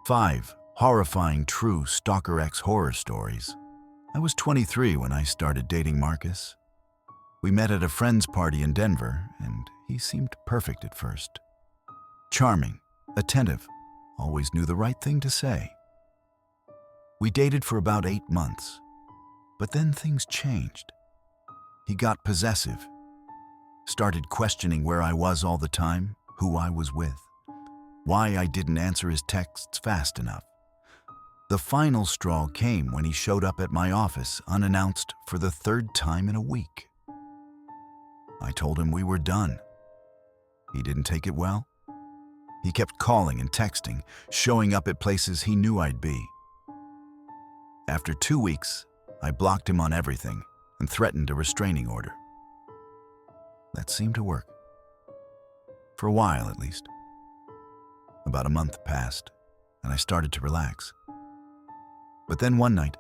5 horrifying true Stalker-Ex horror stories. I was 23 when I started dating Marcus. We met at a friend's party in Denver, and he seemed perfect at first. Charming, attentive, always knew the right thing to say. We dated for about 8 months, but then things changed. He got possessive, started questioning where I was all the time, who I was with, why I didn't answer his texts fast enough. The final straw came when he showed up at my office unannounced for the 3rd time in a week. I told him we were done. He didn't take it well. He kept calling and texting, showing up at places he knew I'd be. After 2 weeks, I blocked him on everything and threatened a restraining order. That seemed to work. For a while, at least. About a month passed, and I started to relax. But then one night,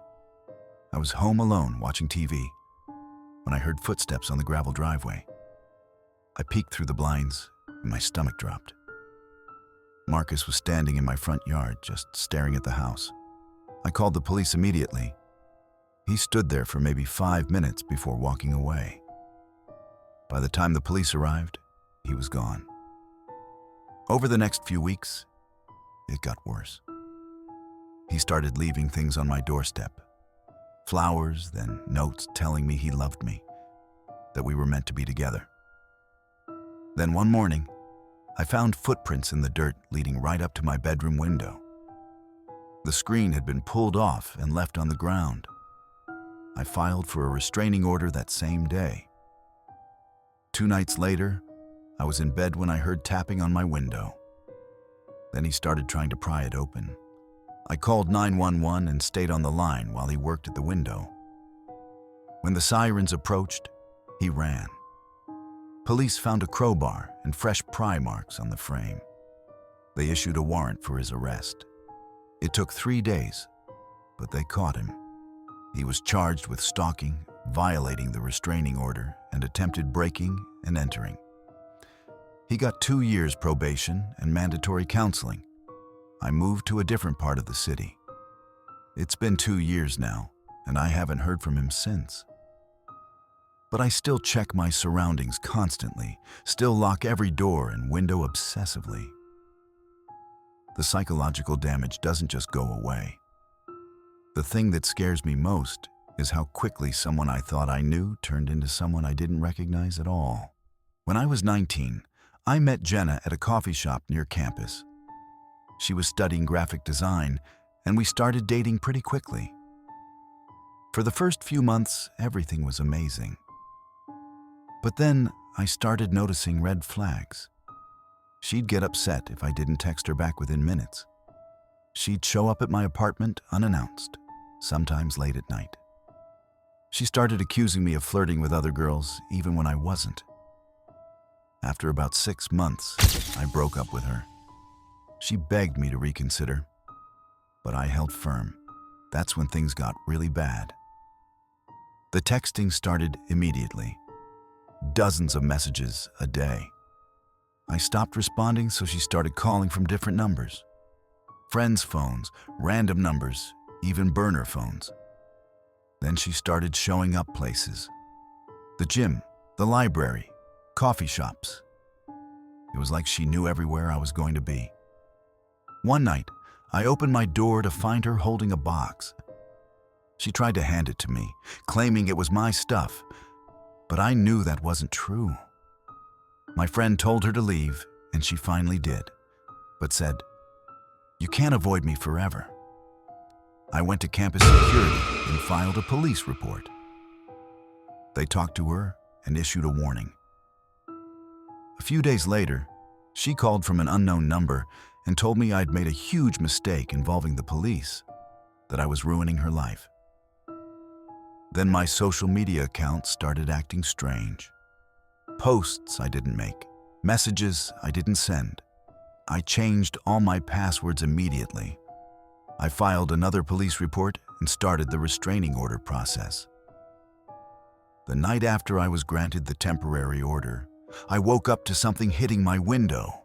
I was home alone watching TV when I heard footsteps on the gravel driveway. I peeked through the blinds, and my stomach dropped. Marcus was standing in my front yard, just staring at the house. I called the police immediately. He stood there for maybe 5 minutes before walking away. By the time the police arrived, he was gone. Over the next few weeks, it got worse. He started leaving things on my doorstep. Flowers, then notes telling me he loved me, that we were meant to be together. Then one morning, I found footprints in the dirt leading right up to my bedroom window. The screen had been pulled off and left on the ground. I filed for a restraining order that same day. 2 nights later, I was in bed when I heard tapping on my window. Then he started trying to pry it open. I called 911 and stayed on the line while he worked at the window. When the sirens approached, he ran. Police found a crowbar and fresh pry marks on the frame. They issued a warrant for his arrest. It took 3 days, but they caught him. He was charged with stalking, violating the restraining order, and attempted breaking and entering. He got 2 years probation and mandatory counseling. I moved to a different part of the city. It's been 2 years now, and I haven't heard from him since. But I still check my surroundings constantly, still lock every door and window obsessively. The psychological damage doesn't just go away. The thing that scares me most is how quickly someone I thought I knew turned into someone I didn't recognize at all. When I was 19, I met Jenna at a coffee shop near campus. She was studying graphic design, and we started dating pretty quickly. For the first few months, everything was amazing. But then I started noticing red flags. She'd get upset if I didn't text her back within minutes. She'd show up at my apartment unannounced, sometimes late at night. She started accusing me of flirting with other girls, even when I wasn't. After about 6 months, I broke up with her. She begged me to reconsider, but I held firm. That's when things got really bad. The texting started immediately. Dozens of messages a day. I stopped responding, so she started calling from different numbers. Friends' phones, random numbers, even burner phones. Then she started showing up places. The gym, the library, coffee shops. It was like she knew everywhere I was going to be. One night, I opened my door to find her holding a box. She tried to hand it to me, claiming it was my stuff, but I knew that wasn't true. My friend told her to leave, and she finally did, but said, "You can't avoid me forever." I went to campus security and filed a police report. They talked to her and issued a warning. A few days later, she called from an unknown number and told me I'd made a huge mistake involving the police, that I was ruining her life. Then my social media account started acting strange. Posts I didn't make, messages I didn't send. I changed all my passwords immediately. I filed another police report and started the restraining order process. The night after I was granted the temporary order, I woke up to something hitting my window.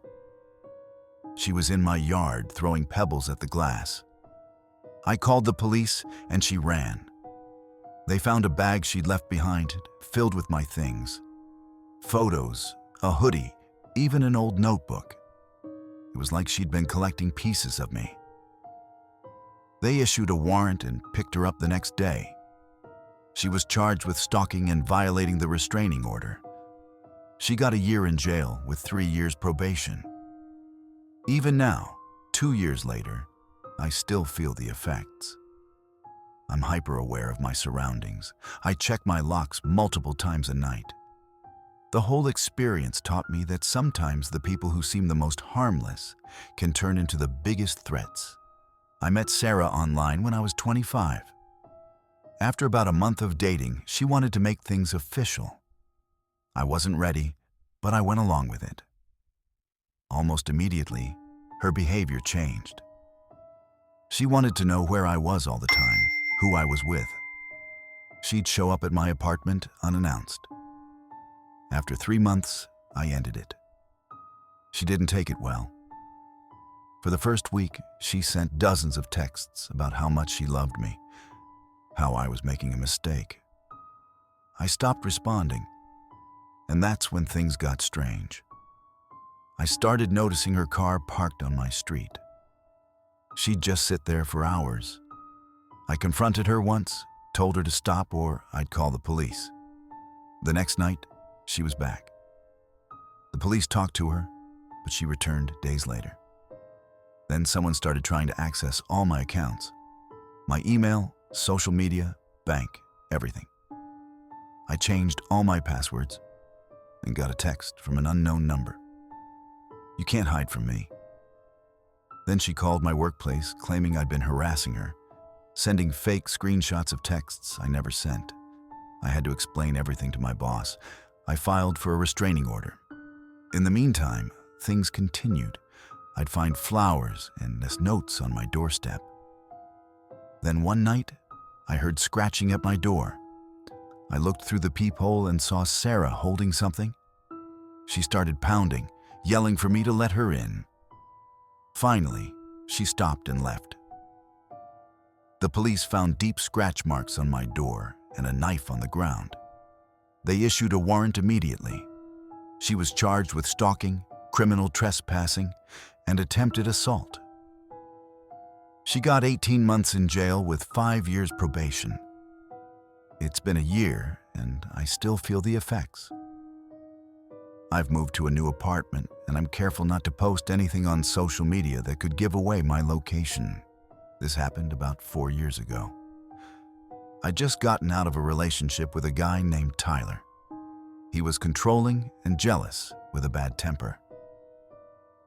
She was in my yard throwing pebbles at the glass. I called the police and she ran. They found a bag she'd left behind, filled with my things. Photos, a hoodie, even an old notebook. It was like she'd been collecting pieces of me. They issued a warrant and picked her up the next day. She was charged with stalking and violating the restraining order. She got a year in jail with 3 years probation. Even now, 2 years later, I still feel the effects. I'm hyper-aware of my surroundings. I check my locks multiple times a night. The whole experience taught me that sometimes the people who seem the most harmless can turn into the biggest threats. I met Sarah online when I was 25. After about a month of dating, she wanted to make things official. I wasn't ready, but I went along with it. Almost immediately, her behavior changed. She wanted to know where I was all the time, who I was with. She'd show up at my apartment unannounced. After 3 months, I ended it. She didn't take it well. For the first week, she sent dozens of texts about how much she loved me, how I was making a mistake. I stopped responding, and that's when things got strange. I started noticing her car parked on my street. She'd just sit there for hours. I confronted her once, told her to stop or I'd call the police. The next night, she was back. The police talked to her, but she returned days later. Then someone started trying to access all my accounts. My email, social media, bank, everything. I changed all my passwords and got a text from an unknown number. You can't hide from me. Then she called my workplace claiming I'd been harassing her, sending fake screenshots of texts I never sent. I had to explain everything to my boss. I filed for a restraining order. In the meantime, things continued. I'd find flowers and notes on my doorstep. Then one night, I heard scratching at my door. I looked through the peephole and saw Sarah holding something. She started pounding, yelling for me to let her in. Finally, she stopped and left. The police found deep scratch marks on my door and a knife on the ground. They issued a warrant immediately. She was charged with stalking, criminal trespassing, and attempted assault. She got 18 months in jail with 5 years probation. It's been a year, and I still feel the effects. I've moved to a new apartment, and I'm careful not to post anything on social media that could give away my location. This happened about 4 years ago. I'd just gotten out of a relationship with a guy named Tyler. He was controlling and jealous with a bad temper.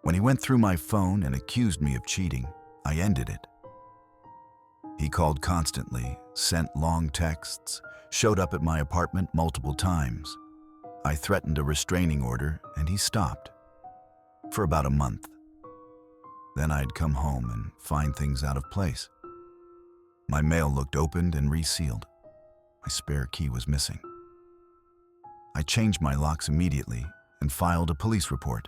When he went through my phone and accused me of cheating, I ended it. He called constantly, sent long texts, showed up at my apartment multiple times. I threatened a restraining order, and he stopped. For about a month. Then I'd come home and find things out of place. My mail looked opened and resealed. My spare key was missing. I changed my locks immediately and filed a police report.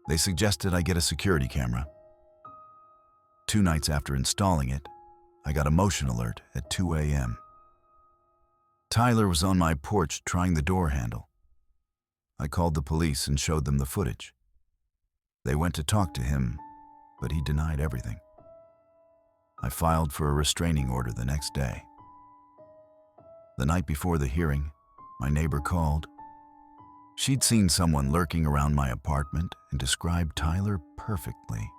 They suggested I get a security camera. 2 nights after installing it, I got a motion alert at 2 a.m. Tyler was on my porch trying the door handle. I called the police and showed them the footage. They went to talk to him, but he denied everything. I filed for a restraining order the next day. The night before the hearing, my neighbor called. She'd seen someone lurking around my apartment and described Tyler perfectly.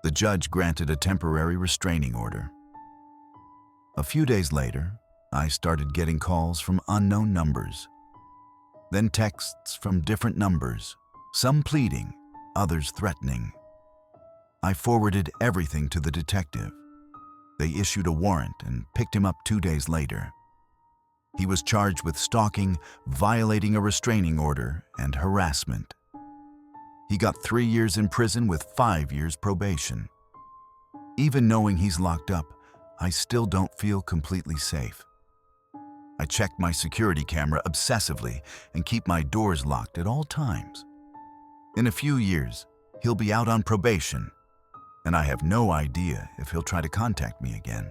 The judge granted a temporary restraining order. A few days later, I started getting calls from unknown numbers, then texts from different numbers, some pleading, others threatening. I forwarded everything to the detective. They issued a warrant and picked him up 2 days later. He was charged with stalking, violating a restraining order, and harassment. He got 3 years in prison with 5 years probation. Even knowing he's locked up, I still don't feel completely safe. I check my security camera obsessively and keep my doors locked at all times. In a few years, He'll be out on probation, and I have no idea if he'll try to contact me again.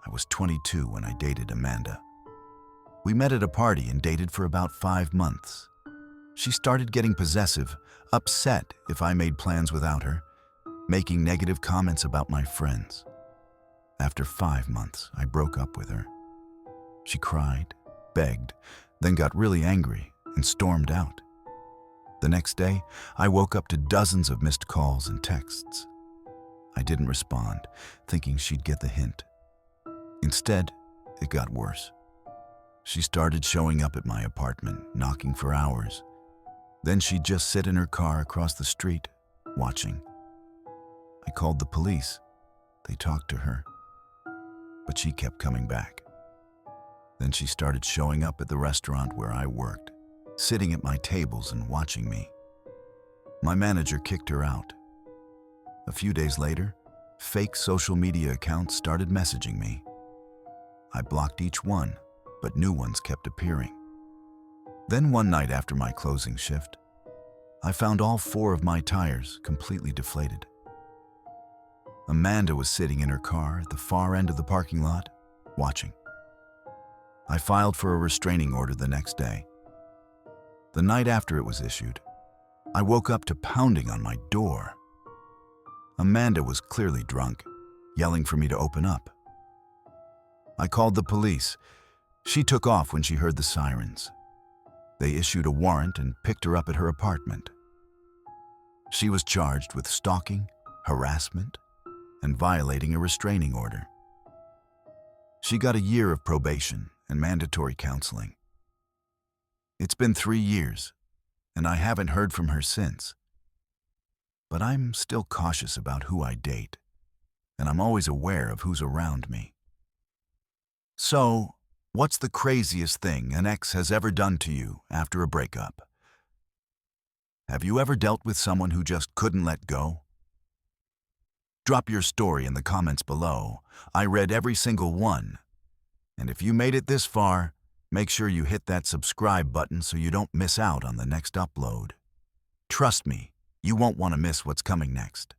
I was 22 when I dated Amanda. We met at a party and dated for about 5 months. She started getting possessive, upset if I made plans without her, making negative comments about my friends. After 5 months, I broke up with her. She cried, begged, then got really angry and stormed out. The next day, I woke up to dozens of missed calls and texts. I didn't respond, thinking she'd get the hint. Instead, it got worse. She started showing up at my apartment, knocking for hours. Then she'd just sit in her car across the street, watching. I called the police. They talked to her. But she kept coming back. Then she started showing up at the restaurant where I worked, sitting at my tables and watching me. My manager kicked her out. A few days later, fake social media accounts started messaging me. I blocked each one, but new ones kept appearing. Then one night after my closing shift, I found all 4 of my tires completely deflated. Amanda was sitting in her car at the far end of the parking lot, watching. I filed for a restraining order the next day. The night after it was issued, I woke up to pounding on my door. Amanda was clearly drunk, yelling for me to open up. I called the police. She took off when she heard the sirens. They issued a warrant and picked her up at her apartment. She was charged with stalking, harassment, and violating a restraining order. She got a year of probation and mandatory counseling. It's been 3 years, and I haven't heard from her since. But I'm still cautious about who I date, and I'm always aware of who's around me. So, what's the craziest thing an ex has ever done to you after a breakup? Have you ever dealt with someone who just couldn't let go? Drop your story in the comments below. I read every single one. And if you made it this far, make sure you hit that subscribe button so you don't miss out on the next upload. Trust me, you won't want to miss what's coming next.